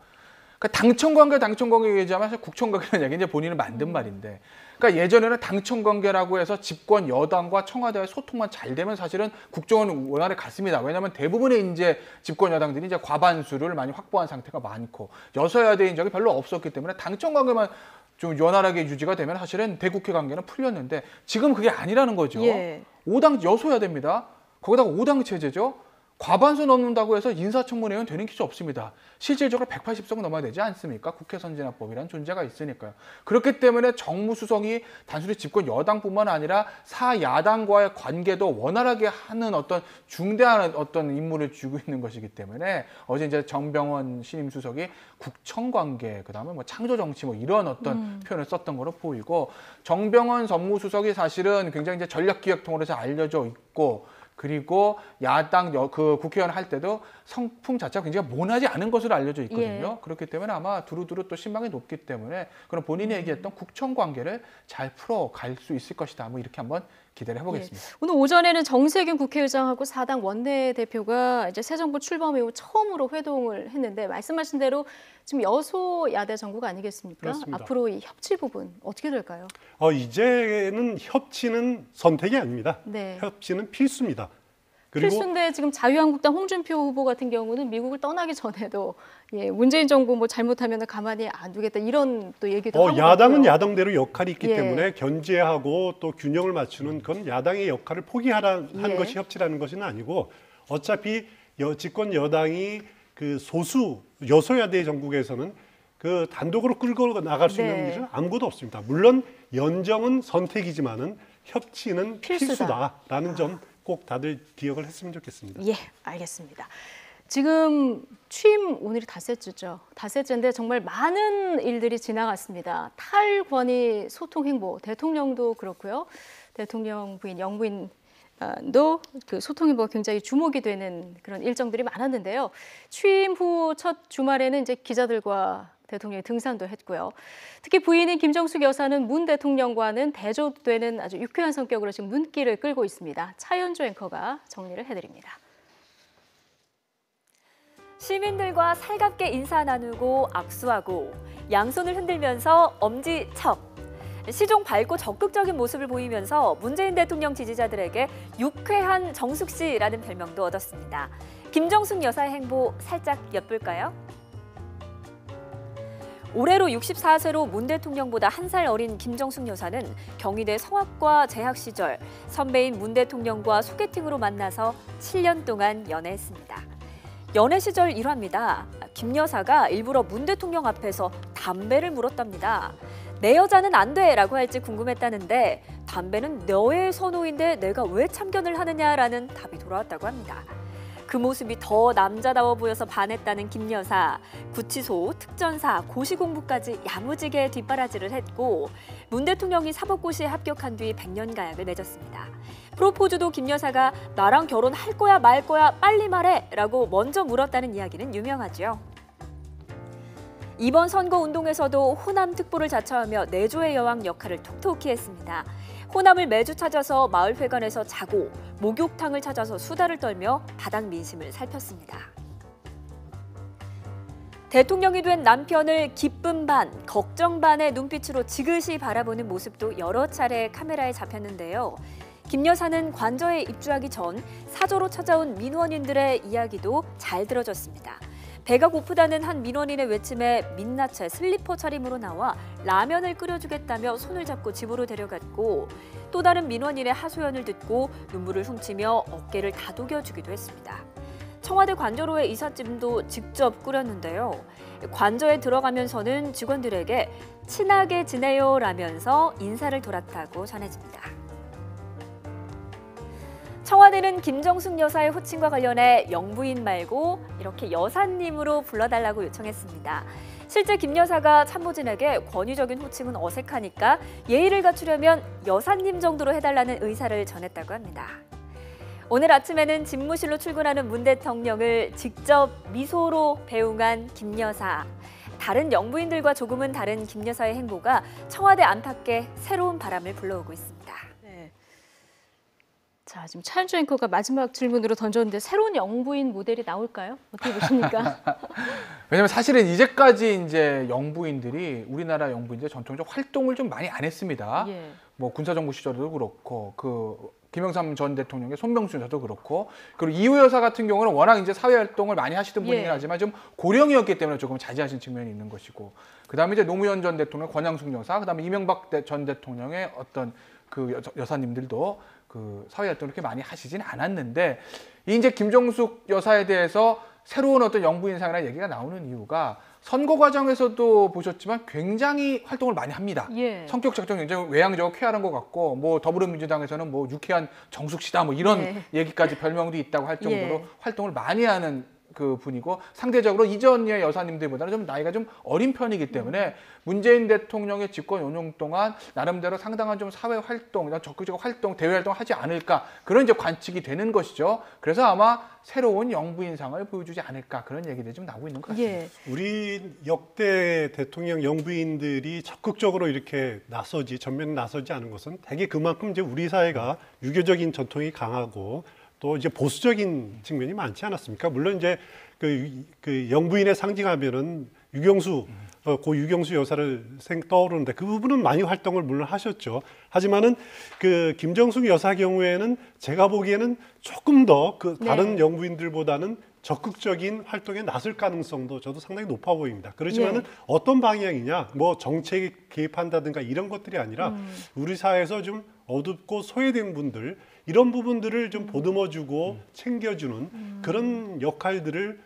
그러니까 당청관계 얘기하면 사실 국청관계라는 얘기 이제 본인은 만든 말인데, 그러니까 예전에는 당청관계라고 해서 집권 여당과 청와대와의 소통만 잘 되면 사실은 국정은 원활히 갔습니다. 왜냐하면 대부분의 이제 집권 여당들이 이제 과반수를 많이 확보한 상태가 많고 여서야대인 적이 별로 없었기 때문에 당청관계만 좀 원활하게 유지가 되면 사실은 대국회 관계는 풀렸는데 지금 그게 아니라는 거죠. 예. 5당 여소야대입니다. 거기다가 5당 체제죠. 과반수 넘는다고 해서 인사청문회는 되는 기수 없습니다. 실질적으로 180석 넘어야 되지 않습니까? 국회 선진화법이라는 존재가 있으니까요. 그렇기 때문에 정무수석이 단순히 집권 여당뿐만 아니라 사야당과의 관계도 원활하게 하는 어떤 중대한 어떤 임무를 쥐고 있는 것이기 때문에 어제 이제 정병헌 신임 수석이 국청관계, 그다음에 뭐 창조정치 뭐 이런 어떤 표현을 썼던 거로 보이고, 정병헌 법무수석이 사실은 굉장히 이제 전략기획통으로 잘 알려져 있고, 그리고 야당 그 국회의원 할 때도 성품 자체가 굉장히 모나지 않은 것으로 알려져 있거든요. 예. 그렇기 때문에 아마 두루두루 또 신망이 높기 때문에 그런 본인이 얘기했던 국청관계를 잘 풀어갈 수 있을 것이다. 뭐 이렇게 한번 기대를 해보겠습니다. 예. 오늘 오전에는 정세균 국회의장하고 4당 원내대표가 이제 새 정부 출범 이후 처음으로 회동을 했는데, 말씀하신 대로 지금 여소야대 정부가 아니겠습니까? 그렇습니다. 앞으로 이 협치 부분 어떻게 될까요? 이제는 협치는 선택이 아닙니다. 네. 협치는 필수입니다. 그리고 필수인데 지금 자유한국당 홍준표 후보 같은 경우는 미국을 떠나기 전에도 문재인 정부 뭐 잘못하면 가만히 안 두겠다 이런 또 얘기도 하고 야당은 있고요. 야당대로 역할이 있기 예. 때문에 견제하고 또 균형을 맞추는 그건 야당의 역할을 포기하는 예. 것이 협치라는 것은 아니고, 어차피 집권 여당이 그 소수 여소야대 정국에서는 그 단독으로 끌고 나갈 수 있는 네. 일은 아무것도 없습니다. 물론 연정은 선택이지만은 협치는 필수다. 필수다라는 점 꼭 다들 기억을 했으면 좋겠습니다. 예, 알겠습니다. 지금 취임 오늘이 닷새째죠. 닷새째인데 정말 많은 일들이 지나갔습니다. 탈권위 소통 행보, 대통령도 그렇고요. 대통령 부인, 영부인도 그 소통 행보가 굉장히 주목이 되는 그런 일정들이 많았는데요. 취임 후 첫 주말에는 이제 기자들과 대통령이 등산도 했고요. 특히 부인인 김정숙 여사는 문 대통령과는 대조되는 아주 유쾌한 성격으로 지금 눈길을 끌고 있습니다. 차연주 앵커가 정리를 해드립니다. 시민들과 살갑게 인사 나누고 악수하고 양손을 흔들면서 엄지척. 시종 밝고 적극적인 모습을 보이면서 문재인 대통령 지지자들에게 유쾌한 정숙 씨라는 별명도 얻었습니다. 김정숙 여사의 행보 살짝 엿볼까요? 올해로 64세로 문 대통령보다 한 살 어린 김정숙 여사는 경희대 성악과 재학 시절 선배인 문 대통령과 소개팅으로 만나서 7년 동안 연애했습니다. 연애 시절 일화입니다. 김 여사가 일부러 문 대통령 앞에서 담배를 물었답니다. 내 여자는 안 돼라고 할지 궁금했다는데 담배는 너의 선호인데 내가 왜 참견을 하느냐라는 답이 돌아왔다고 합니다. 그 모습이 더 남자다워 보여서 반했다는 김 여사. 구치소, 특전사, 고시공부까지 야무지게 뒷바라지를 했고 문 대통령이 사법고시에 합격한 뒤 100년 가약을 맺었습니다. 프로포즈도 김 여사가 나랑 결혼할 거야 말 거야 빨리 말해 라고 먼저 물었다는 이야기는 유명하죠. 이번 선거운동에서도 호남 특보를 자처하며 내조의 여왕 역할을 톡톡히 했습니다. 호남을 매주 찾아서 마을회관에서 자고 목욕탕을 찾아서 수다를 떨며 바닥 민심을 살폈습니다. 대통령이 된 남편을 기쁨 반, 걱정 반의 눈빛으로 지그시 바라보는 모습도 여러 차례 카메라에 잡혔는데요. 김 여사는 관저에 입주하기 전 사저로 찾아온 민원인들의 이야기도 잘 들어줬습니다. 배가 고프다는 한 민원인의 외침에 민낯에 슬리퍼 차림으로 나와 라면을 끓여주겠다며 손을 잡고 집으로 데려갔고 또 다른 민원인의 하소연을 듣고 눈물을 훔치며 어깨를 다독여주기도 했습니다. 청와대 관저로의 이삿짐도 직접 꾸렸는데요. 관저에 들어가면서는 직원들에게 친하게 지내요라면서 인사를 돌았다고 전해집니다. 청와대는 김정숙 여사의 호칭과 관련해 영부인 말고 이렇게 여사님으로 불러달라고 요청했습니다. 실제 김 여사가 참모진에게 권위적인 호칭은 어색하니까 예의를 갖추려면 여사님 정도로 해달라는 의사를 전했다고 합니다. 오늘 아침에는 집무실로 출근하는 문 대통령을 직접 미소로 배웅한 김 여사. 다른 영부인들과 조금은 다른 김 여사의 행보가 청와대 안팎에 새로운 바람을 불러오고 있습니다. 자, 지금 차현주 앵커가 마지막 질문으로 던졌는데 새로운 영부인 모델이 나올까요? 어떻게 보십니까? 왜냐면 사실은 이제까지 이제 영부인들이 우리나라 영부인들 전통적 활동을 좀 많이 안 했습니다. 예. 뭐 군사정부 시절에도 그렇고 그 김영삼 전 대통령의 손명수 여사도 그렇고 그리고 이후 여사 같은 경우는 워낙 이제 사회 활동을 많이 하시던 분이긴 하지만 좀 고령이었기 때문에 조금 자제하신 측면이 있는 것이고 그다음에 이제 노무현 전 대통령, 권양숙 여사, 그다음에 이명박 전 대통령의 어떤 그 여사님들도 그 사회 활동을 그렇게 많이 하시진 않았는데 이제 김정숙 여사에 대해서 새로운 어떤 영부인상이라는 얘기가 나오는 이유가 선거 과정에서도 보셨지만 굉장히 활동을 많이 합니다. 예. 성격 작정 굉장히 외향적으로 쾌활한 것 같고 뭐 더불어민주당에서는 뭐 유쾌한 정숙시다 뭐 이런 얘기까지 별명도 있다고 할 정도로 활동을 많이 하는 그 분이고 상대적으로 이전의 여사님들보다는 좀 나이가 좀 어린 편이기 때문에 문재인 대통령의 집권 운영 동안 나름대로 상당한 좀 사회 활동, 적극적인 활동, 대외 활동을 하지 않을까 그런 이제 관측이 되는 것이죠. 그래서 아마 새로운 영부인상을 보여주지 않을까 그런 얘기들이 좀 나오고 있는 것 같습니다. 예. 우리 역대 대통령 영부인들이 적극적으로 이렇게 전면에 나서지 않은 것은 대개 그만큼 이제 우리 사회가 유교적인 전통이 강하고 또 이제 보수적인 측면이 많지 않았습니까? 물론 이제 그 영부인의 상징하면은 고 유경수 여사를 떠오르는데 그 부분은 많이 활동을 물론 하셨죠. 하지만은 그 김정숙 여사 경우에는 제가 보기에는 조금 더 그 다른 영부인들보다는 적극적인 활동에 나설 가능성도 저도 상당히 높아 보입니다. 그렇지만은 어떤 방향이냐, 뭐 정책에 개입한다든가 이런 것들이 아니라 우리 사회에서 좀 어둡고 소외된 분들 이런 부분들을 좀 보듬어주고 챙겨주는 그런 역할들을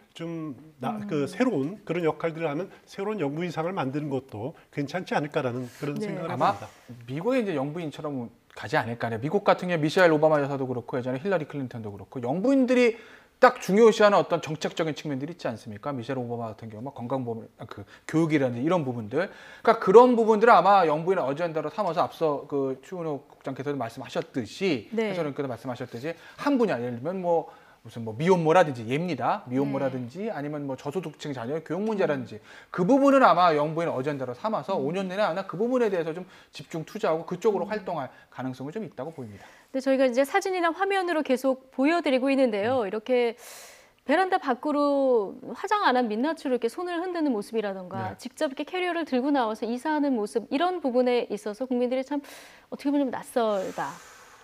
그 새로운 그런 역할들을 하는 새로운 영부인상을 만드는 것도 괜찮지 않을까라는 그런 생각을 아마 합니다. 미국의 이제 영부인처럼 가지 않을까. 미국 같은 경우에 미셸 오바마 여사도 그렇고 예전에 힐러리 클린턴도 그렇고 영부인들이 딱 중요시하는 어떤 정책적인 측면들이 있지 않습니까? 미셸 오바마 같은 경우 막 건강보험, 그 교육이라든지 이런 부분들, 그러니까 그런 부분들을 아마 영부인의 어젠다로 삼아서 앞서 그 추은호 국장께서도 말씀하셨듯이, 네. 해설위원께서 말씀하셨듯이 한 분야, 예를 들면 뭐 무슨 뭐 미혼모라든지 예입니다. 미혼모라든지 아니면 뭐 저소득층 자녀의 교육 문제라든지 그 부분은 아마 영부인의 어젠다로 삼아서 5년 내내 아마 그 부분에 대해서 좀 집중 투자하고 그쪽으로 활동할 가능성이 좀 있다고 보입니다. 근데 저희가 이제 사진이나 화면으로 계속 보여드리고 있는데요. 이렇게 베란다 밖으로 화장 안 한 민낯으로 이렇게 손을 흔드는 모습이라던가 네. 직접 이렇게 캐리어를 들고 나와서 이사하는 모습 이런 부분에 있어서 국민들이 참 어떻게 보면 좀 낯설다.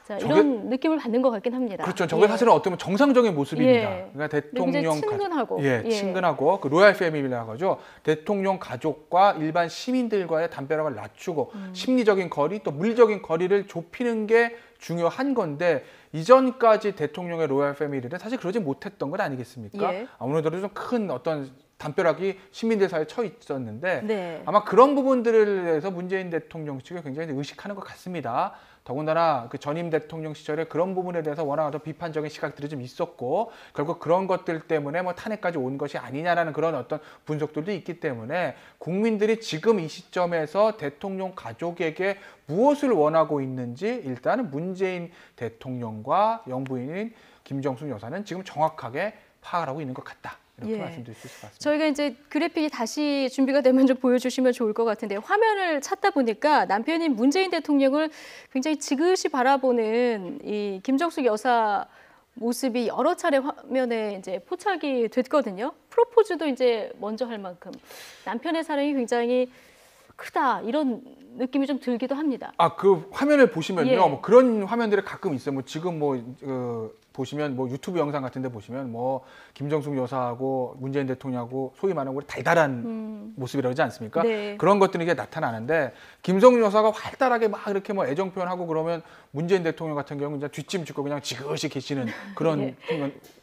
자, 저게- 이런 느낌을 받는 것 같긴 합니다. 그렇죠. 저게 예. 사실은 어떻게 보면 정상적인 모습입니다. 예. 그러니까 굉장히 대통령 친근하고. 예. 친근하고 그 로얄 패밀리라고 하죠. 대통령 가족과 일반 시민들과의 담벼락을 낮추고 심리적인 거리 또 물리적인 거리를 좁히는 게 중요한 건데 이전까지 대통령의 로얄 패밀리는 사실 그러지 못했던 것 아니겠습니까? 예. 아무래도 좀 큰 어떤 담벼락이 시민들 사이에 쳐 있었는데 네. 아마 그런 부분들을 대해서 문재인 대통령 측이 굉장히 의식하는 것 같습니다. 더군다나 그 전임 대통령 시절에 그런 부분에 대해서 워낙 어떤 비판적인 시각들이 좀 있었고 결국 그런 것들 때문에 뭐 탄핵까지 온 것이 아니냐라는 그런 어떤 분석들도 있기 때문에 국민들이 지금 이 시점에서 대통령 가족에게 무엇을 원하고 있는지 일단은 문재인 대통령과 영부인인 김정숙 여사는 지금 정확하게 파악을 하고 있는 것 같다. 이렇게 예. 말씀드릴 수 있을 것 같습니다. 저희가 이제 그래픽이 다시 준비가 되면 좀 보여주시면 좋을 것 같은데 화면을 찾다 보니까 남편인 문재인 대통령을 굉장히 지그시 바라보는 이 김정숙 여사 모습이 여러 차례 화면에 이제 포착이 됐거든요. 프로포즈도 이제 먼저 할 만큼 남편의 사랑이 굉장히 크다 이런 느낌이 좀 들기도 합니다. 그 화면을 보시면요, 예. 뭐 그런 화면들이 가끔 있어요. 뭐 지금 뭐 보시면 뭐 유튜브 영상 같은데 보시면 뭐 김정숙 여사하고 문재인 대통령하고 소위 말하는 우리 달달한 모습이라고 하지 않습니까? 네. 그런 것들이 이게 나타나는데 김정숙 여사가 활달하게 막 이렇게 뭐 애정 표현하고 그러면 문재인 대통령 같은 경우는 이제 뒷짐 짓고 그냥 지그시 계시는 그런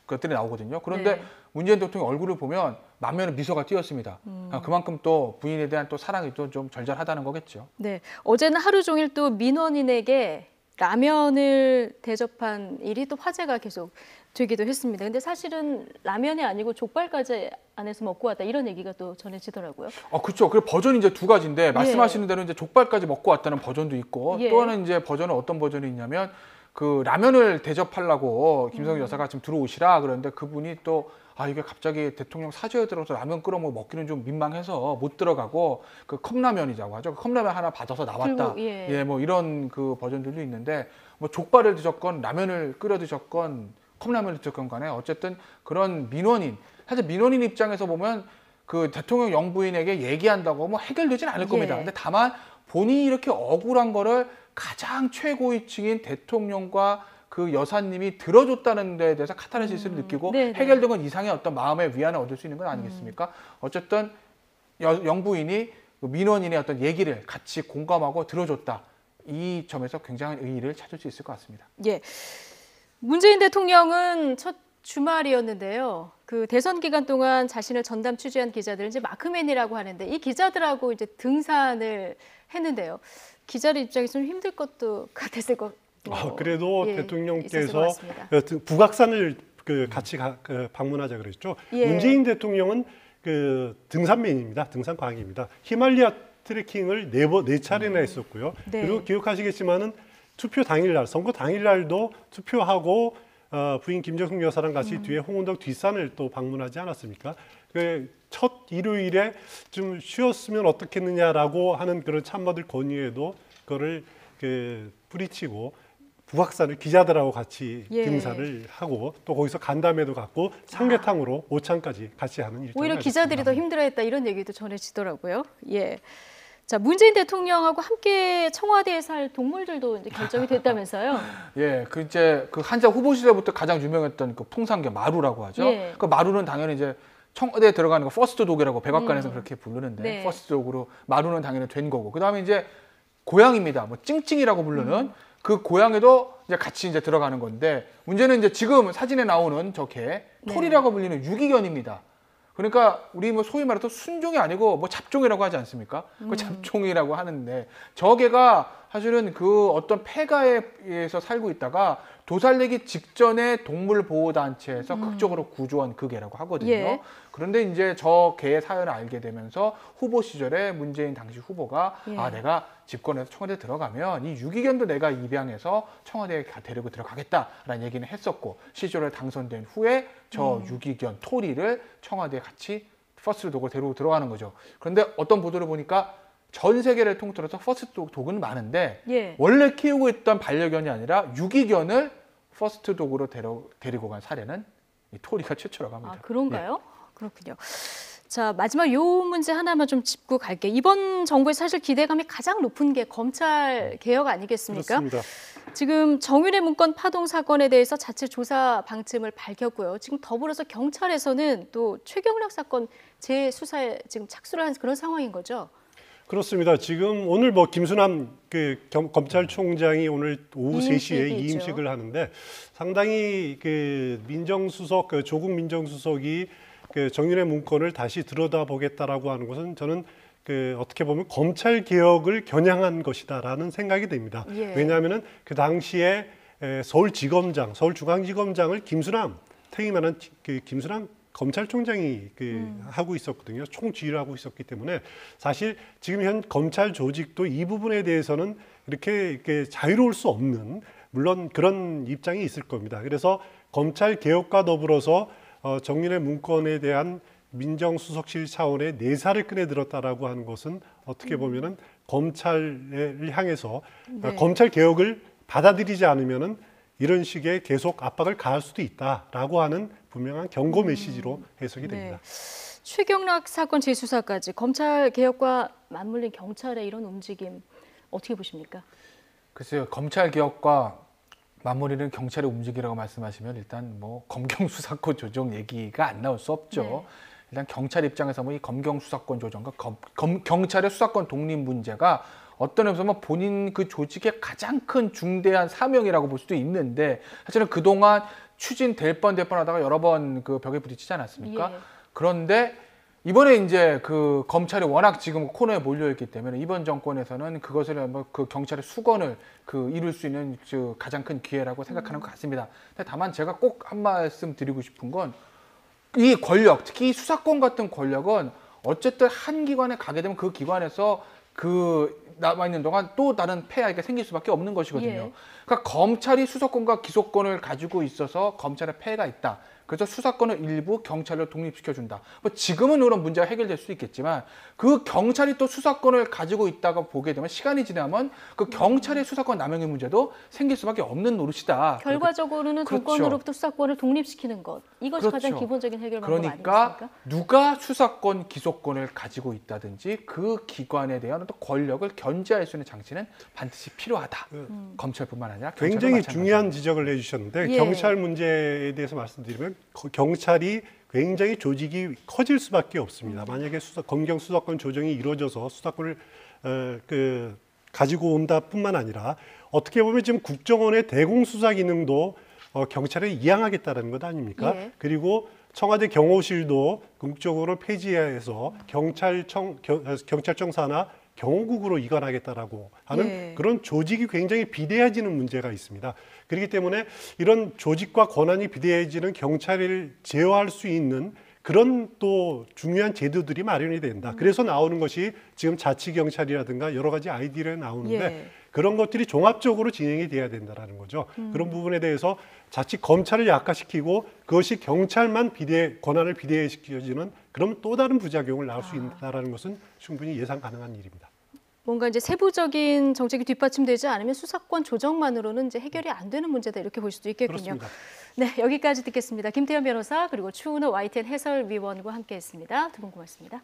것들이 나오거든요. 그런데 네. 문재인 대통령 얼굴을 보면 만면에 미소가 띄었습니다. 그만큼 또 부인에 대한 또 사랑이 또 좀 절절하다는 거겠죠. 네, 어제는 하루 종일 또 민원인에게 라면을 대접한 일이 또 화제가 계속 되기도 했습니다. 근데 사실은 라면이 아니고 족발까지 안에서 먹고 왔다 이런 얘기가 또 전해지더라고요. 그렇죠. 그 버전이 이제 두 가지인데 말씀하시는 대로 이제 족발까지 먹고 왔다는 버전도 있고 예. 또 하나는 이제 버전은 어떤 버전이 있냐면 그 라면을 대접하려고 김정숙 여사가 지금 들어오시라 그러는데 그분이 또 이게 갑자기 대통령 사저에 들어서 라면 끓여 먹기는 좀 민망해서 못 들어가고 그 컵라면이라고 하죠. 그 컵라면 하나 받아서 나왔다. 그리고, 예. 뭐 이런 그 버전들도 있는데 뭐 족발을 드셨건 라면을 끓여 드셨건 컵라면을 드셨건 간에 어쨌든 그런 민원인 사실 민원인 입장에서 보면 그 대통령 영부인에게 얘기한다고 뭐 해결되진 않을 겁니다. 예. 근데 다만 본인이 이렇게 억울한 거를 가장 최고위층인 대통령과 그 여사님이 들어줬다는 데에 대해서 카타르시스를 느끼고 네네. 해결된 건 이상의 어떤 마음의 위안을 얻을 수 있는 건 아니겠습니까? 어쨌든 영부인이 그 민원인의 어떤 얘기를 같이 공감하고 들어줬다. 이 점에서 굉장한 의의를 찾을 수 있을 것 같습니다. 예, 문재인 대통령은 첫 주말이었는데요. 그 대선 기간 동안 자신을 전담 취재한 기자들은 이제 마크맨이라고 하는데 이 기자들하고 이제 등산을 했는데요. 기자들 입장에서 좀 힘들 것도 같았을 것. 그래도 있었을 것 대통령께서 같습니다. 북악산을 같이 방문하자 그랬죠. 예. 문재인 대통령은 그 등산맨입니다. 등산광입니다. 히말리아 트레킹을 네 차례나 했었고요. 네. 그리고 기억하시겠지만은 투표 당일날, 선거 당일날도 투표하고 부인 김정숙 여사랑 같이 뒤에 홍은덕 뒷산을 또 방문하지 않았습니까? 첫 일요일에 좀 쉬었으면 어떻겠느냐라고 하는 그런 참모들 건의에도 그거를 뿌리치고 북악산을 기자들하고 같이 예. 등산을 하고 또 거기서 간담회도 갖고 삼계탕으로 오찬까지 같이 하는 일정을 오히려 기자들이 가졌습니다. 더 힘들어했다 이런 얘기도 전해지더라고요. 예. 자, 문재인 대통령하고 함께 청와대에서 할 동물들도 이제 결정이 됐다면서요. 예, 그 이제 그 한자 후보 시절부터 가장 유명했던 그 풍산개 마루라고 하죠. 예. 그 마루는 당연히 이제 청와대에 들어가는 거 퍼스트 독이라고 백악관에서 그렇게 부르는데 네. 퍼스트 독으로 마루는 당연히 된 거고 그다음에 이제 고양입니다. 뭐 찡찡이라고 부르는 그 고양이도 이제 같이 이제 들어가는 건데 문제는 이제 지금 사진에 나오는 저 개 톨이라고 불리는 유기견입니다. 그러니까 우리 뭐 소위 말해서 순종이 아니고 뭐 잡종이라고 하지 않습니까? 그 잡종이라고 하는데 저 개가 사실은 그 어떤 폐가에서 살고 있다가 도살되기 직전에 동물보호단체에서 극적으로 구조한 그 개라고 하거든요. 예. 그런데 이제 저 개의 사연을 알게 되면서 후보 시절에 문재인 당시 후보가 예. 아, 내가 집권해서 청와대 들어가면 이 유기견도 내가 입양해서 청와대에 데리고 들어가겠다라는 얘기는 했었고, 실제로 당선된 후에 저 유기견 토리를 청와대에 같이 퍼스트 독을 데리고 들어가는 거죠. 그런데 어떤 보도를 보니까 전 세계를 통틀어서 퍼스트 독은 많은데 예. 원래 키우고 있던 반려견이 아니라 유기견을 퍼스트 독으로 데리고 간 사례는 이 토리가 최초라고 합니다. 아, 그런가요? 그렇군요. 자, 마지막 요 문제 하나만 좀 짚고 갈게요. 이번 정부의 사실 기대감이 가장 높은 게 검찰 개혁 아니겠습니까? 그렇습니다. 지금 정윤회 문건 파동 사건에 대해서 자체 조사 방침을 밝혔고요. 지금 더불어서 경찰에서는 또 최경락 사건 재수사에 지금 착수를 한 그런 상황인 거죠. 그렇습니다. 지금 오늘 뭐 김수남 검찰총장이 오늘 오후 3시에 이임식이 이임식을 하는데 상당히 그 민정수석, 조국 민정수석이 그 정윤회 문건을 다시 들여다보겠다라고 하는 것은 저는 그 어떻게 보면 검찰 개혁을 겨냥한 것이다라는 생각이 듭니다. 예. 왜냐하면은 그 당시에 서울지검장, 서울중앙지검장을 퇴임하는 그 김수남 검찰총장이 하고 있었거든요. 총지휘를 하고 있었기 때문에 사실 지금 현 검찰 조직도 이 부분에 대해서는 이렇게 자유로울 수 없는, 물론 그런 입장이 있을 겁니다. 그래서 검찰 개혁과 더불어서 정윤회 문건에 대한 민정수석실 차원의 내사를 꺼내들었다라고 하는 것은 어떻게 보면은 검찰을 향해서 네. 검찰 개혁을 받아들이지 않으면은 이런 식의 계속 압박을 가할 수도 있다라고 하는 분명한 경고 메시지로 해석이 됩니다. 네. 최경락 사건 재수사까지 검찰 개혁과 맞물린 경찰의 이런 움직임 어떻게 보십니까? 글쎄요, 검찰 개혁과 맞물리는 경찰의 움직이라고 말씀하시면 일단 뭐 검경 수사권 조정 얘기가 안 나올 수 없죠. 네. 일단 경찰 입장에서 뭐 이 검경 수사권 조정과 경찰의 수사권 독립 문제가 어떤 의미에서 보면 본인 그 조직의 가장 큰 중대한 사명이라고 볼 수도 있는데, 사실은 그동안 추진될 뻔하다가 여러 번 그 벽에 부딪히지 않았습니까? 예. 그런데 이번에 이제 그 검찰이 워낙 지금 코너에 몰려 있기 때문에 이번 정권에서는 그것을 뭐 그 경찰의 수건을 이룰 수 있는 가장 큰 기회라고 생각하는 것 같습니다. 근데 다만 제가 꼭 한 말씀 드리고 싶은 건 이 권력, 특히 이 수사권 같은 권력은 어쨌든 한 기관에 가게 되면 그 기관에서 남아있는 동안 또 다른 폐하가 생길 수밖에 없는 것이거든요. 예. 그러니까 검찰이 수사권과 기소권을 가지고 있어서 검찰의 폐해가 있다. 그래서 수사권을 일부 경찰로 독립시켜준다. 뭐 지금은 그런 문제가 해결될 수 있겠지만 그 경찰이 또 수사권을 가지고 있다가 보게 되면 시간이 지나면 그 경찰의 수사권 남용의 문제도 생길 수밖에 없는 노릇이다. 결과적으로는 그렇죠. 정권으로부터 수사권을 독립시키는 것. 이것이 가장 그렇죠. 기본적인 해결 방법 그러니까 아니겠습니까? 누가 수사권, 기소권을 가지고 있다든지 그 기관에 대한 또 권력을 견제할 수 있는 장치는 반드시 필요하다. 검찰뿐만 아니라 경찰도 굉장히 마찬가지입니다. 중요한 지적을 해주셨는데 예. 경찰 문제에 대해서 말씀드리면 경찰이 굉장히 조직이 커질 수밖에 없습니다. 만약에 검경 수사권 조정이 이루어져서 수사권을 가지고 온다뿐만 아니라 어떻게 보면 지금 국정원의 대공수사 기능도 경찰에 이양하겠다는 것 아닙니까? 예. 그리고 청와대 경호실도 궁극적으로 폐지해서 경찰청 산하 경호국으로 이관하겠다라고 하는 예. 그런 조직이 굉장히 비대해지는 문제가 있습니다. 그렇기 때문에 이런 조직과 권한이 비대해지는 경찰을 제어할 수 있는 그런 또 중요한 제도들이 마련이 된다. 그래서 나오는 것이 지금 자치경찰이라든가 여러 가지 아이디어가 나오는데 예. 그런 것들이 종합적으로 진행이 돼야 된다는 거죠. 그런 부분에 대해서 자칫 검찰을 약화시키고 그것이 경찰만 권한을 비대해시켜지는 그럼 또 다른 부작용을 낳을 수 있다는 것은 충분히 예상 가능한 일입니다. 뭔가 이제 세부적인 정책이 뒷받침되지 않으면 수사권 조정만으로는 이제 해결이 안 되는 문제다 이렇게 볼 수도 있겠군요. 그렇습니다. 네, 여기까지 듣겠습니다. 김태현 변호사 그리고 추은호 YTN 해설위원과 함께했습니다. 두 분 고맙습니다.